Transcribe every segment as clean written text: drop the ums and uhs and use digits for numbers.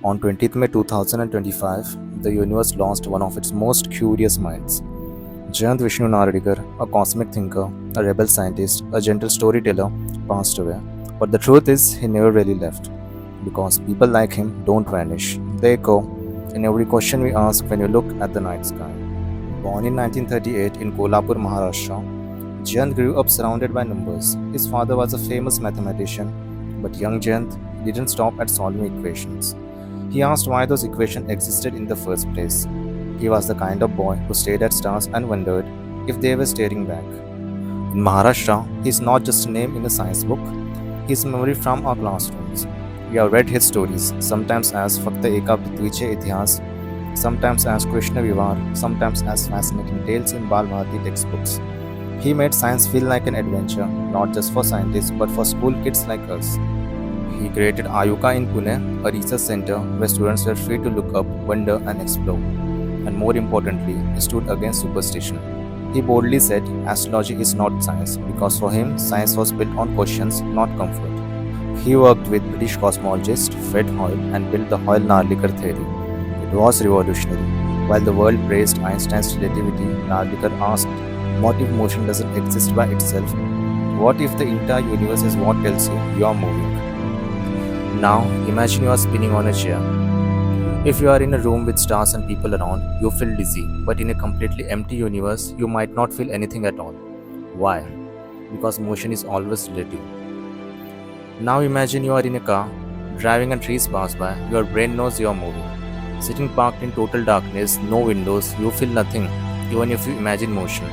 On 20th May 2025, the universe lost one of its most curious minds. Jayant Vishnu Naradigar, a cosmic thinker, a rebel scientist, a gentle storyteller, passed away. But the truth is, he never really left. Because people like him don't vanish, they echo in every question we ask when you look at the night sky. Born in 1938 in Kolhapur, Maharashtra, Jayant grew up surrounded by numbers. His father was a famous mathematician, but young Jayant didn't stop at solving equations. He asked why those equations existed in the first place. He was the kind of boy who stared at stars and wondered if they were staring back. In Maharashtra, he is not just a name in a science book, he is a memory from our classrooms. We have read his stories, sometimes as Fakta Eka Prithviche Itihas, sometimes as Krishna Vivar, sometimes as fascinating tales in Bal Bharati textbooks. He made science feel like an adventure, not just for scientists but for school kids like us. He created Ayuka in Pune, a research center where students were free to look up, wonder, and explore. And more importantly, he stood against superstition. He boldly said astrology is not science because for him, science was built on questions, not comfort. He worked with British cosmologist Fred Hoyle and built the Hoyle-Narlikar theory. It was revolutionary. While the world praised Einstein's relativity, Narlikar asked, what if motion doesn't exist by itself? What if the entire universe is what tells you are moving? Now, imagine you are spinning on a chair. If you are in a room with stars and people around, you feel dizzy, but in a completely empty universe, you might not feel anything at all. Why? Because motion is always relative. Now imagine you are in a car, driving and trees pass by, your brain knows you are moving. Sitting parked in total darkness, no windows, you feel nothing, even if you imagine motion.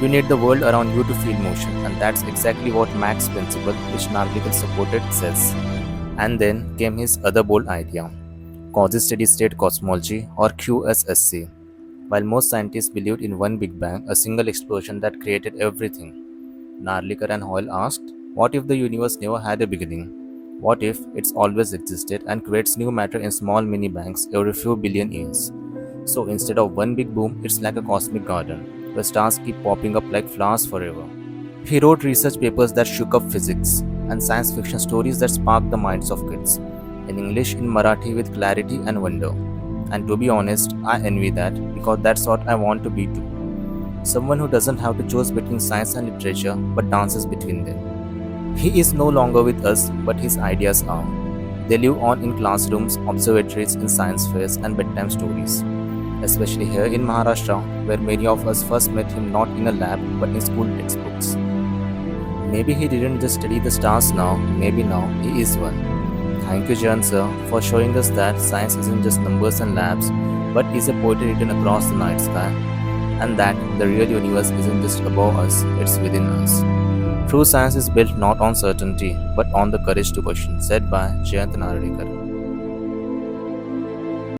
You need the world around you to feel motion, and that's exactly what Mach's principle, which Narlikar supported, says. And then came his other bold idea, quasi steady state cosmology or QSSC. While most scientists believed in one Big Bang, a single explosion that created everything, Narlikar and Hoyle asked, what if the universe never had a beginning? What if it's always existed and creates new matter in small mini banks every few billion years? So instead of one big boom, it's like a cosmic garden, where stars keep popping up like flowers forever. He wrote research papers that shook up physics and science fiction stories that sparked the minds of kids, in English, in Marathi with clarity and wonder. And to be honest, I envy that because that's what I want to be too. Someone who doesn't have to choose between science and literature but dances between them. He is no longer with us, but his ideas are. They live on in classrooms, observatories, in science fairs, and bedtime stories. Especially here in Maharashtra, where many of us first met him not in a lab but in school textbooks. Maybe he didn't just study the stars now, maybe now he is one. Thank you, Jayant sir, for showing us that science isn't just numbers and labs, but is a poetry written across the night sky, and that the real universe isn't just above us, it's within us. True science is built not on certainty, but on the courage to question, said by Jayant Naradikar.